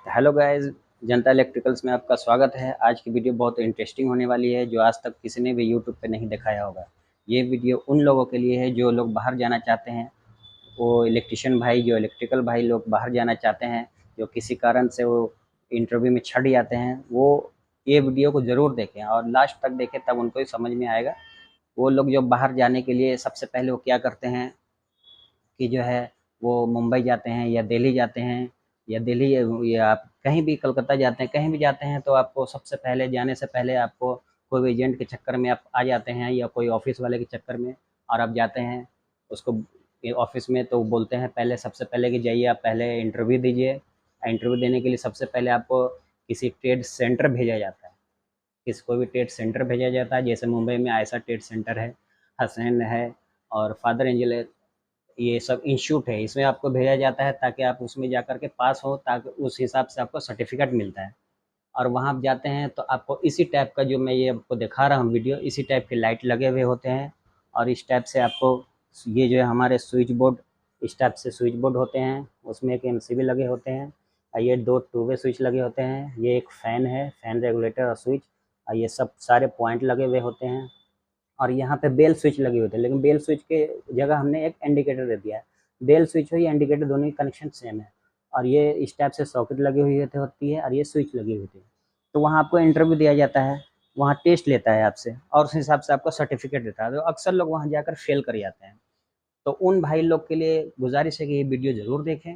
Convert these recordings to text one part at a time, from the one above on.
Hello guys, जनता electricals में आपका स्वागत है। आज की वीडियो बहुत इंटरेस्टिंग होने वाली है, जो आज तक किसी ने भी यूट्यूब पे नहीं दिखाया होगा। ये वीडियो उन लोगों के लिए है जो लोग बाहर जाना चाहते हैं, वो इलेक्ट्रिशियन भाई, जो इलेक्ट्रिकल भाई लोग बाहर जाना चाहते हैं, जो किसी कारण से वो इंटरव्यू में छट जाते हैं, वो ये वीडियो को ज़रूर देखें और लास्ट तक देखें, तब उनको ही समझ में आएगा। वो लोग जो बाहर जाने के लिए सबसे पहले वो क्या करते हैं कि जो है वो मुंबई जाते हैं या दिल्ली जाते हैं, या दिल्ली या आप कहीं भी कलकत्ता जाते हैं, कहीं भी जाते हैं, तो आपको सबसे पहले जाने से पहले आपको कोई भी एजेंट के चक्कर में आप आ जाते हैं, या कोई ऑफिस वाले के चक्कर में, और आप जाते हैं उसको ऑफिस में, तो बोलते हैं पहले सबसे पहले कि जाइए आप पहले इंटरव्यू दीजिए। इंटरव्यू देने के लिए सबसे पहले आपको किसी ट्रेड सेंटर भेजा जाता है, किसी कोई भी ट्रेड सेंटर भेजा जाता है। जैसे मुंबई में आयशा ट्रेड सेंटर है, हसनैन है, और फादर एंजल है, ये सब इंस्टीट्यूट है, इसमें आपको भेजा जाता है ताकि आप उसमें जा कर के पास हो, ताकि उस हिसाब से आपको सर्टिफिकेट मिलता है। और वहाँ आप जाते हैं तो आपको इसी टाइप का, जो मैं ये आपको दिखा रहा हूँ वीडियो, इसी टाइप के लाइट लगे हुए होते हैं। और इस टाइप से आपको ये जो है हमारे स्विच बोर्ड, इस टाइप से स्विच बोर्ड होते हैं, उसमें एक एमसीबी लगे होते हैं, और ये दो टू वे स्विच लगे होते हैं, ये एक फ़ैन है, फ़ैन रेगुलेटर और स्विच, और ये सब सारे पॉइंट लगे हुए होते हैं। और यहाँ पे बेल स्विच लगे होते हैं, लेकिन बेल स्विच के जगह हमने एक इंडिकेटर दे दिया है। बेल स्विच हो या इंडिकेटर, दोनों की कनेक्शन सेम है। और ये इस टाइप से सॉकेट लगी हुई होती है, और ये स्विच लगी हुई होती है। तो वहाँ आपको इंटरव्यू दिया जाता है, वहाँ टेस्ट लेता है आपसे, और उस हिसाब से आपको सर्टिफिकेट देता है। तो अक्सर लोग वहाँ जाकर फेल कर जाते हैं। तो उन भाई लोग के लिए गुजारिश है कि ये वीडियो ज़रूर देखें,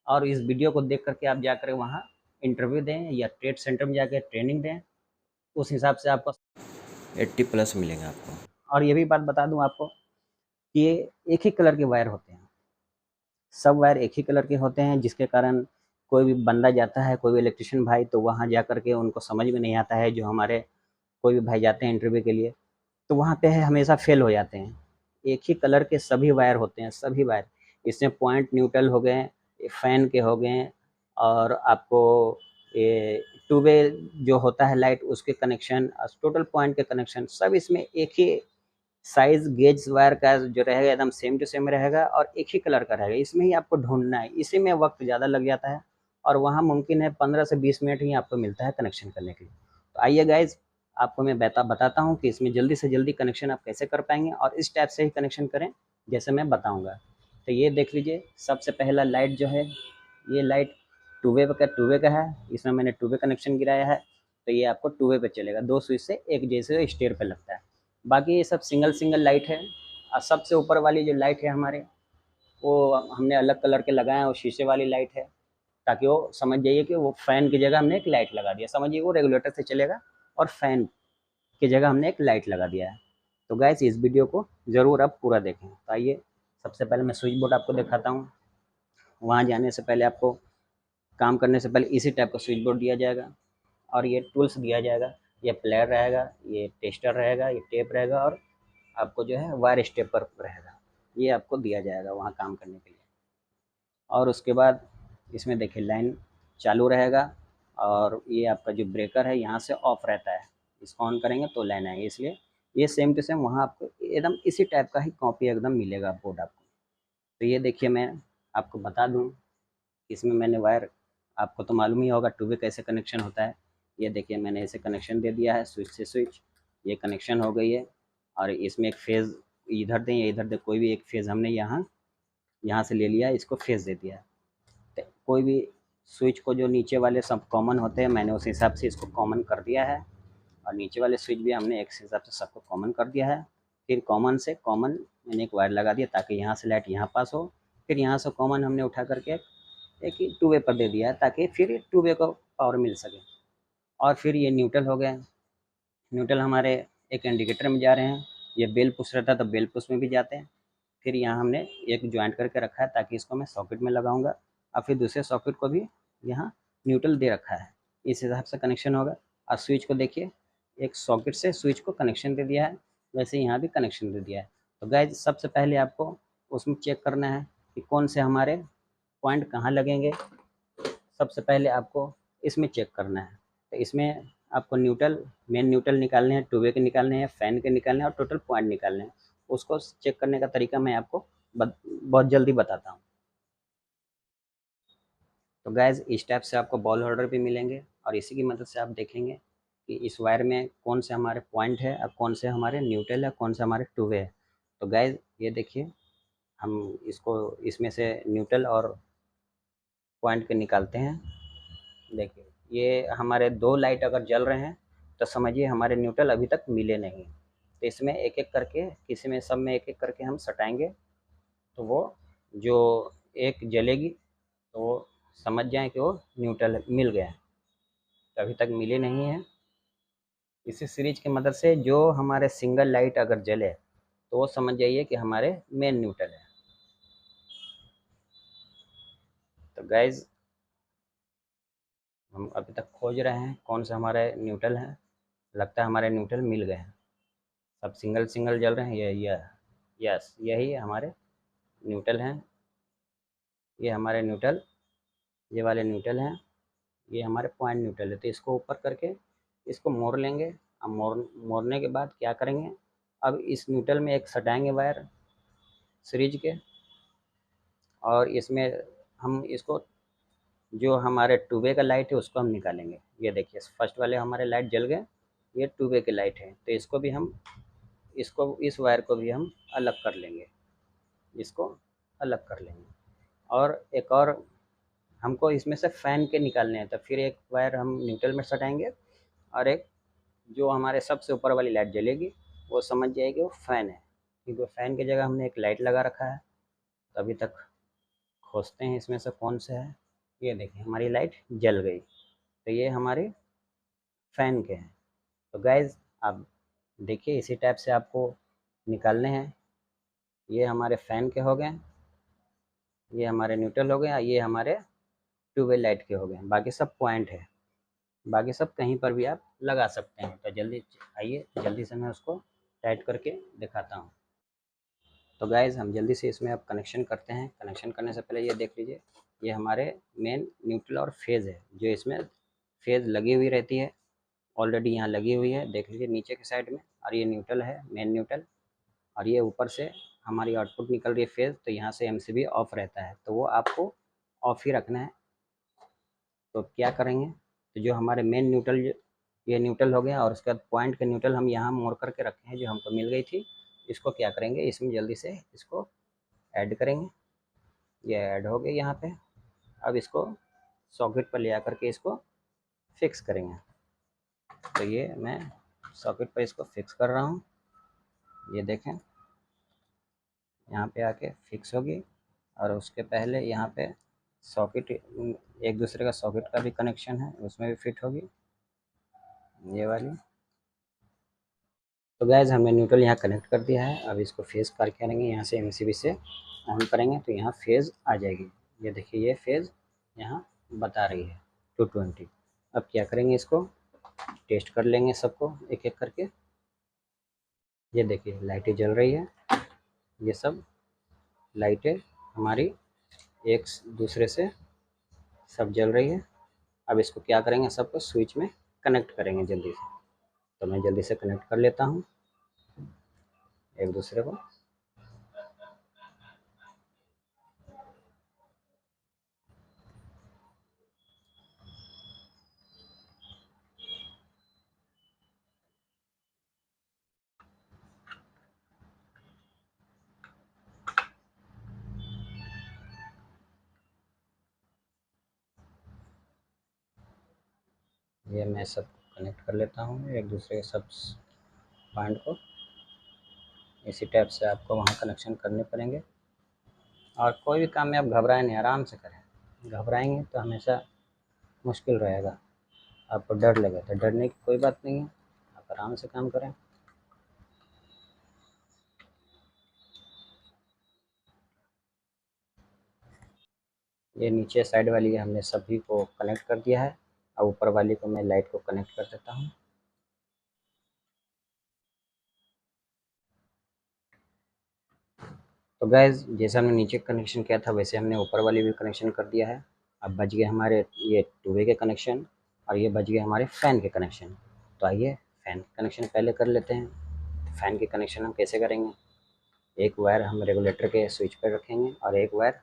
और इस वीडियो को देख करके आप जाकर वहाँ इंटरव्यू दें या ट्रेड सेंटर में जाकर ट्रेनिंग दें। उस हिसाब से आपको 80+ मिलेगा आपको। और ये भी बात बता दूं आपको कि ये एक ही कलर के वायर होते हैं, सब वायर एक ही कलर के होते हैं, जिसके कारण कोई भी बंदा जाता है, कोई भी इलेक्ट्रिशियन भाई, तो वहाँ जा कर के उनको समझ में नहीं आता है। जो हमारे कोई भी भाई जाते हैं इंटरव्यू के लिए, तो वहाँ पे है हमेशा फेल हो जाते हैं। एक ही कलर के सभी वायर होते हैं, सभी वायर। इसमें पॉइंट न्यूट्रल हो गए, फैन के हो गए, और आपको ये टू वे जो होता है लाइट, उसके कनेक्शन, टोटल पॉइंट के कनेक्शन, सब इसमें एक ही साइज गेज वायर का जो रहेगा एकदम सेम टू सेम रहेगा, और एक ही कलर का रहेगा। इसमें ही आपको ढूंढना है, इसी में वक्त ज़्यादा लग जाता है, और वहाँ मुमकिन है 15 से 20 मिनट ही आपको मिलता है कनेक्शन करने के लिए। तो आइए गाइज, आपको मैं बताता हूँ कि इसमें जल्दी से जल्दी कनेक्शन आप कैसे कर पाएंगे, और इस टाइप से ही कनेक्शन करें जैसे मैं बताऊँगा। तो ये देख लीजिए, सबसे पहला लाइट जो है, ये लाइट टू वे का है। इसमें मैंने टू वे कनेक्शन गिराया है, तो ये आपको टू वे पे चलेगा, दो स्विच से एक जैसे स्टेयर पे लगता है। बाकी ये सब सिंगल सिंगल लाइट है। और सबसे ऊपर वाली जो लाइट है हमारे, वो हमने अलग कलर के लगाए हैं, वो शीशे वाली लाइट है, ताकि वो समझ जाइए कि वो फ़ैन की जगह हमने एक लाइट लगा दिया, समझिए वो रेगुलेटर से चलेगा, और फ़ैन की जगह हमने एक लाइट लगा दिया है। तो गाइस, इस वीडियो को ज़रूर आप पूरा देखें। तो आइए, सबसे पहले मैं स्विच बोर्ड आपको दिखाता हूँ। वहाँ जाने से पहले आपको, काम करने से पहले इसी टाइप का स्विच बोर्ड दिया जाएगा, और ये टूल्स दिया जाएगा। ये प्लेयर रहेगा, ये टेस्टर रहेगा, ये टेप रहेगा, और आपको जो है वायर स्टेपर रहेगा। ये आपको दिया जाएगा वहाँ काम करने के लिए। और उसके बाद इसमें देखिए लाइन चालू रहेगा, और ये आपका जो ब्रेकर है यहाँ से ऑफ रहता है, इसको ऑन करेंगे तो लाइन आएगी। इसलिए ये सेम टू सेम वहाँ आपको एकदम इसी टाइप का ही कॉपी एकदम मिलेगा बोर्ड आपको। तो ये देखिए, मैं आपको बता दूँ, इसमें मैंने वायर, आपको तो मालूम ही होगा टू वे कैसे कनेक्शन होता है। ये देखिए, मैंने इसे कनेक्शन दे दिया है, स्विच से स्विच, ये कनेक्शन हो गई है। और इसमें एक फेज़ इधर दें या इधर दें, कोई भी एक फेज़ हमने यहाँ यहाँ से ले लिया, इसको फेज़ दे दिया है। तो कोई भी स्विच को, जो नीचे वाले सब कॉमन होते हैं, मैंने उस हिसाब से इसको कॉमन कर दिया है, और नीचे वाले स्विच भी हमने एक हिसाब से सबको कॉमन कर दिया है। फिर कॉमन से कॉमन मैंने एक वायर लगा दिया, ताकि यहाँ से लाइट यहाँ पास हो। फिर यहाँ से कॉमन हमने उठा करके एक ही टू वे पर दे दिया है, ताकि फिर टू वे को पावर मिल सके। और फिर ये न्यूट्रल हो गए, न्यूट्रल हमारे एक इंडिकेटर में जा रहे हैं। ये बेल पुश रहता है तो बेल पुश में भी जाते हैं। फिर यहाँ हमने एक ज्वाइंट करके रखा है, ताकि इसको मैं सॉकेट में लगाऊंगा, और फिर दूसरे सॉकेट को भी यहाँ न्यूट्रल दे रखा है। इस हिसाब से कनेक्शन होगा। और स्विच को देखिए, एक सॉकेट से स्विच को कनेक्शन दे दिया है, वैसे यहाँ भी कनेक्शन दे दिया है। तो गाइज, सबसे पहले आपको उसमें चेक करना है कि कौन से हमारे पॉइंट कहाँ लगेंगे। सबसे पहले आपको इसमें चेक करना है। तो इसमें आपको न्यूट्रल, मेन न्यूट्रल निकालने हैं, टू वे के निकालने हैं, फ़ैन के निकालने हैं, और टोटल पॉइंट निकालने हैं। उसको चेक करने का तरीका मैं आपको बहुत जल्दी बताता हूँ। तो गैज़ इस टाइप से आपको बॉल होल्डर भी मिलेंगे और इसी की मदद से आप देखेंगे कि इस वायर में कौन से हमारे पॉइंट है और कौन से हमारे न्यूट्रल है, कौन से हमारे टू वे है। तो गैज़ ये देखिए, हम इसको इसमें से न्यूट्रल और पॉइंट के निकालते हैं। देखिए, ये हमारे 2 लाइट अगर जल रहे हैं तो समझिए हमारे न्यूट्रल अभी तक मिले नहीं। तो इसमें एक-एक करके, किसी में सब में एक-एक करके हम सटाएँगे, तो वो जो एक जलेगी तो वो समझ जाएँ कि वो न्यूट्रल मिल गया है। तो अभी तक मिले नहीं है। इसी सीरीज की मदद से जो हमारे सिंगल लाइट अगर जले तो वो समझ जाइए कि हमारे मेन न्यूट्रल है। तो गाइज़, हम अभी तक खोज रहे हैं कौन सा हमारे न्यूट्रल है। लगता है हमारे न्यूट्रल मिल गए हैं। सब सिंगल सिंगल जल रहे हैं। ये यस, यही हमारे न्यूट्रल हैं। ये हमारे न्यूट्रल, ये वाले न्यूट्रल हैं। ये हमारे पॉइंट न्यूट्रल है। तो इसको ऊपर करके इसको मोड़ लेंगे। अब मोड़ने के बाद क्या करेंगे, अब इस न्यूट्रल में एक सटाएंगे वायर सीरीज के, और इसमें हम इसको, जो हमारे टू वे का लाइट है उसको हम निकालेंगे। ये देखिए, फर्स्ट वाले हमारे लाइट जल गए, ये टू वे के लाइट है। तो इसको भी हम, इसको, इस वायर को भी हम अलग कर लेंगे, इसको अलग कर लेंगे। और एक और हमको इसमें से फ़ैन के निकालने हैं, तो फिर एक वायर हम न्यूट्रल में सटाएंगे और एक जो हमारे सबसे ऊपर वाली लाइट जलेगी वो समझ जाएगी वो फ़ैन है, क्योंकि फ़ैन की जगह हमने एक लाइट लगा रखा है। तो अभी तक खोजते हैं इसमें से कौन सा है। ये देखिए, हमारी लाइट जल गई। तो ये हमारे फ़ैन के हैं। तो गाइज़, आप देखिए इसी टाइप से आपको निकालने हैं। ये हमारे फ़ैन के हो गए, ये हमारे न्यूट्रल हो गए, ये हमारे ट्यूबवेल लाइट के हो गए। बाकी सब पॉइंट है, बाकी सब कहीं पर भी आप लगा सकते हैं। तो जल्दी आइए, जल्दी से मैं उसको टाइट करके दिखाता हूँ। तो गाइज़, हम जल्दी से इसमें अब कनेक्शन करते हैं। कनेक्शन करने से पहले ये देख लीजिए, ये हमारे मेन न्यूट्रल और फेज़ है, जो इसमें फेज़ लगी हुई रहती है। ऑलरेडी यहाँ लगी हुई है, देख लीजिए नीचे की साइड में। और ये न्यूट्रल है, मेन न्यूट्रल। और ये ऊपर से हमारी आउटपुट निकल रही है फेज़, तो यहाँ से एमसीबी ऑफ रहता है, तो वो आपको ऑफ ही रखना है। तो क्या करेंगे, तो जो हमारे मेन न्यूट्रल, ये न्यूट्रल हो गया, और उसके बाद पॉइंट के न्यूट्रल हम यहाँ मोड़ करके रखे हैं जो हमको मिल गई थी। इसको क्या करेंगे, इसमें जल्दी से इसको ऐड करेंगे। ये ऐड हो गया यहाँ पे। अब इसको सॉकेट पर ले आकर के इसको फिक्स करेंगे। तो ये मैं सॉकेट पर इसको फिक्स कर रहा हूँ। ये देखें, यहाँ पे आके फिक्स होगी। और उसके पहले यहाँ पे सॉकेट, एक दूसरे का सॉकेट का भी कनेक्शन है, उसमें भी फिट होगी ये वाली। तो गैज़, हमने न्यूट्रल यहाँ कनेक्ट कर दिया है। अब इसको फेज़ कर करेंगे, यहाँ से एमसीबी से ऑन करेंगे तो यहाँ फेज़ आ जाएगी। ये देखिए, ये फेज़ यहाँ बता रही है 220। अब क्या करेंगे, इसको टेस्ट कर लेंगे सबको एक एक करके। ये देखिए, लाइटें जल रही है। ये सब लाइटें हमारी एक दूसरे से सब जल रही है। अब इसको क्या करेंगे, सबको स्विच में कनेक्ट करेंगे जल्दी से। तो मैं जल्दी से कनेक्ट कर लेता हूँ एक दूसरे को। ये मैं सब कनेक्ट कर लेता हूँ एक दूसरे के सब पॉइंट को। इसी टाइप से आपको वहाँ कनेक्शन करने पड़ेंगे। और कोई भी काम में आप घबराएं नहीं, आराम से करें। घबराएंगे तो हमेशा मुश्किल रहेगा, आपको डर लगेगा। तो डरने की कोई बात नहीं है, आप आराम से काम करें। ये नीचे साइड वाली हमने सभी को कनेक्ट कर दिया है। अब ऊपर वाली को मैं लाइट को कनेक्ट कर देता हूँ। तो गैस, जैसे हमने नीचे कनेक्शन किया था वैसे हमने ऊपर वाली भी कनेक्शन कर दिया है। अब बच गए हमारे ये टू वे के कनेक्शन, और ये बच गए हमारे फ़ैन के कनेक्शन। तो आइए फ़ैन के कनेक्शन पहले कर लेते हैं। फ़ैन के कनेक्शन हम कैसे करेंगे, एक वायर हम रेगुलेटर के स्विच पर रखेंगे और एक वायर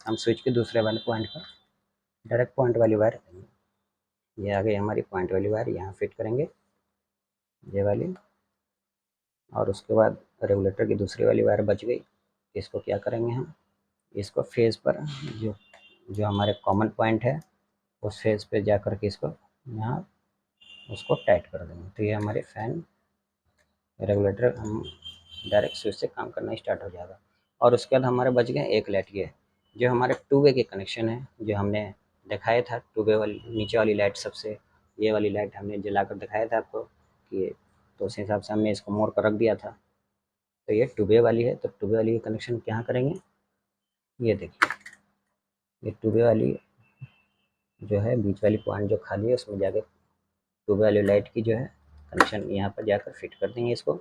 हम स्विच के दूसरे वाले पॉइंट पर डायरेक्ट पॉइंट वाली वायर, ये आ गई हमारी पॉइंट वाली वायर, यहाँ फिट करेंगे ये वाली। और उसके बाद रेगुलेटर की दूसरी वाली वायर बच गई, इसको क्या करेंगे हम, इसको फेज़ पर जो जो हमारे कॉमन पॉइंट है उस फेज़ पे जा कर के इसको यहाँ उसको टाइट कर देंगे। तो ये हमारे फ़ैन रेगुलेटर हम डायरेक्ट स्विच से काम करना स्टार्ट हो जाएगा। और उसके बाद हमारे बच गए एक लाइट, ये जो हमारे टू वे के कनेक्शन है, जो हमने दिखाया था टू वे वाली नीचे वाली लाइट, सबसे ये वाली लाइट हमने जला कर दिखाया था आपको कि, तो उस हिसाब से हमने इसको मोड़ कर रख दिया था। तो ये टू वे वाली है, तो टू वे वाली कनेक्शन क्या करेंगे, ये देखिए ये टू वे वाली जो है बीच वाली पॉइंट जो खाली है उसमें जाके टू वे वाली लाइट की जो है कनेक्शन यहाँ पर जाकर फिट कर देंगे इसको।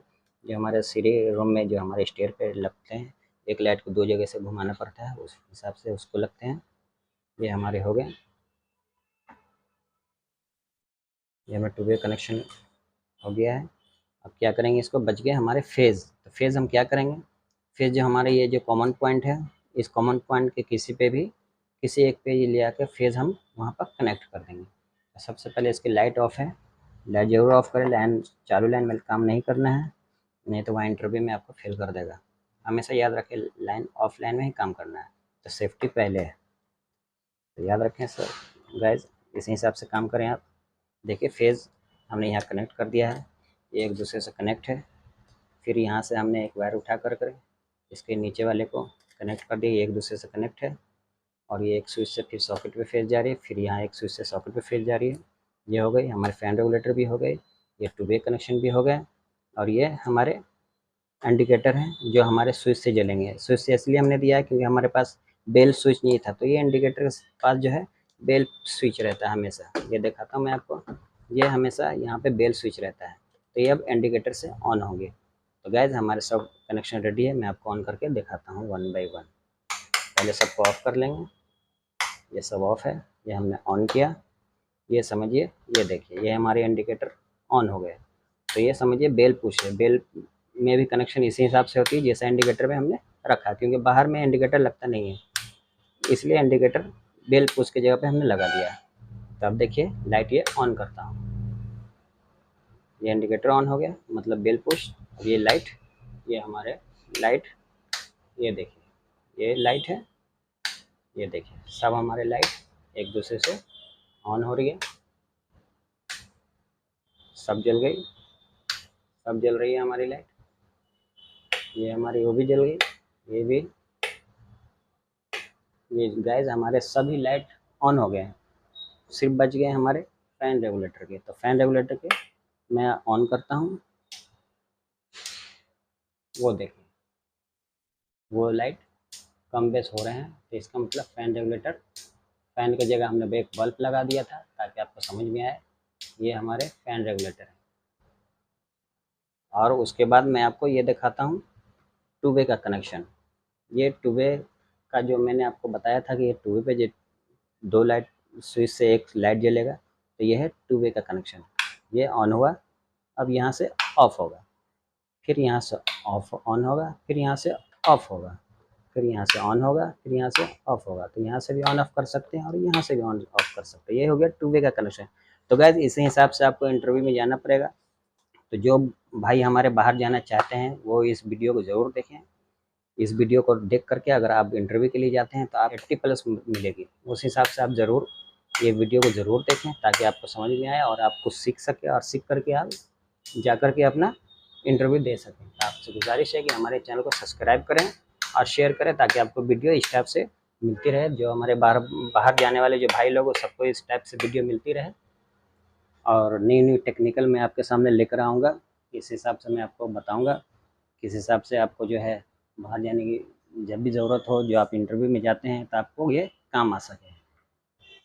जो हमारे सीढ़ी रूम में जो हमारे स्टेयर पे लगते हैं, एक लाइट को दो जगह से घुमाना पड़ता है, उस हिसाब से उसको लगते हैं। ये हमारे हो गए, ये हमारा टू वे कनेक्शन हो गया है। अब क्या करेंगे, इसको बच गए हमारे फेज़। तो फेज़ हम क्या करेंगे, फेज़ जो हमारे ये जो कॉमन पॉइंट है, इस कॉमन पॉइंट के किसी पे भी किसी एक पे ये ले आकर फेज़ हम वहाँ पर कनेक्ट कर देंगे। तो सबसे पहले इसकी लाइट ऑफ है, लाइट ज़रूर ऑफ करें, लाइन चालू लाइन में काम नहीं करना है, नहीं तो वहाँ इंटरव्यू में आपको फेल कर देगा। हमेशा याद रखें लाइन ऑफ लाइन में ही काम करना है, तो सेफ्टी पहले है। तो याद रखें सर गाइज, इसी हिसाब से काम करें आप। देखिए फेज़ हमने यहाँ कनेक्ट कर दिया है, ये एक दूसरे से कनेक्ट है। फिर यहाँ से हमने एक वायर उठा कर इसके नीचे वाले को कनेक्ट कर दिया, ये एक दूसरे से कनेक्ट है। और ये एक स्विच से फिर सॉकेट पे फेज जा रही है, फिर यहाँ एक स्विच से सॉकेट पे फेज जा रही है। ये हो गई हमारे फ़ैन रेगुलेटर भी हो गए, ये टू वे कनेक्शन भी हो गए। और ये हमारे इंडिकेटर हैं जो हमारे स्विच से जलेंगे। स्विच से इसलिए हमने दिया है क्योंकि हमारे पास बेल स्विच नहीं था, तो ये इंडिकेटर के पास जो है बेल स्विच रहता है हमेशा। ये दिखाता हूँ मैं आपको, ये हमेशा यहाँ पे बेल स्विच रहता है, तो ये अब इंडिकेटर से ऑन होंगे। तो गैस हमारे सब कनेक्शन रेडी है, मैं आपको ऑन करके दिखाता हूँ वन बाई वन। पहले सबको ऑफ कर लेंगे, ये सब ऑफ है, ये हमने ऑन किया। ये समझिए, ये देखिए ये हमारे इंडिकेटर ऑन हो गए। तो ये समझिए बेल पुश है, बेल में भी कनेक्शन इसी हिसाब से होती है जैसा इंडिकेटर में हमने रखा है, क्योंकि बाहर में इंडिकेटर लगता नहीं है, इसलिए इंडिकेटर बेल पुश की जगह पे हमने लगा दिया है। तो अब देखिए लाइट ये ऑन करता हूँ, ये इंडिकेटर ऑन हो गया मतलब बेल पुश। अब ये लाइट, ये हमारे लाइट, ये देखिए ये लाइट है, ये देखिए सब हमारे लाइट एक दूसरे से ऑन हो रही है, सब जल गई, सब जल रही है हमारी लाइट। ये हमारी वो भी जल गई, ये भी, ये गैस हमारे सभी लाइट ऑन हो गए हैं। सिर्फ बच गए हमारे फ़ैन रेगुलेटर के। तो फ़ैन रेगुलेटर के मैं ऑन करता हूँ, वो देखिए वो लाइट कम बेस हो रहे हैं, तो इसका मतलब फ़ैन रेगुलेटर, फ़ैन की जगह हमने एक बल्ब लगा दिया था ताकि आपको समझ में आए। ये हमारे फ़ैन रेगुलेटर है। और उसके बाद मैं आपको ये दिखाता हूँ टू वे का कनेक्शन। ये टू वे का जो मैंने आपको बताया था कि ये टू वे पे जो दो लाइट स्विच से एक लाइट जलेगा, तो ये है टू वे का कनेक्शन। ये ऑन हुआ, अब यहाँ से ऑफ होगा, फिर यहाँ से ऑफ ऑन होगा, फिर यहाँ से ऑफ होगा, फिर यहाँ से ऑन होगा, फिर यहाँ से ऑफ होगा। तो यहाँ से भी ऑन ऑफ कर सकते हैं और यहाँ से भी ऑन ऑफ कर सकते हैं। ये हो गया टू वे का कनेक्शन। तो गैस इसी हिसाब से आपको इंटरव्यू में जाना पड़ेगा। तो जो भाई हमारे बाहर जाना चाहते हैं वो इस वीडियो को ज़रूर देखें। इस वीडियो को देख करके अगर आप इंटरव्यू के लिए जाते हैं तो आप 80+ मिलेगी, उस हिसाब से आप ज़रूर ये वीडियो को ज़रूर देखें ताकि आपको समझ में आए और आप कुछ सीख सकें, और सीख करके आप जा कर के अपना इंटरव्यू दे सकें। तो आपसे गुजारिश है कि हमारे चैनल को सब्सक्राइब करें और शेयर करें ताकि आपको वीडियो इस टाइप से मिलती रहे। जो हमारे बाहर बाहर जाने वाले जो भाई लोग, सबको इस टाइप से वीडियो मिलती रहे और नई नई टेक्निकल मैं आपके सामने लेकर आऊँगा। इस हिसाब से मैं आपको बताऊँगा किस हिसाब से आपको जो है बाहर जाने की जब भी ज़रूरत हो, जो आप इंटरव्यू में जाते हैं, तो आपको ये काम आ सके।